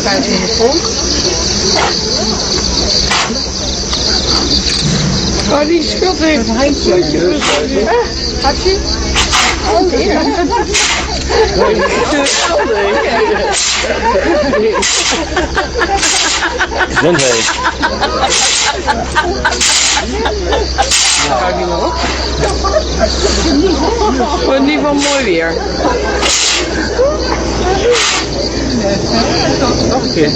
Kruid in de pomp. Oh, die schat heeft een handje. Had je? Oh, ja. Gezondheid. Hou die maar op. Wordt in ieder geval mooi weer. Nog een keer.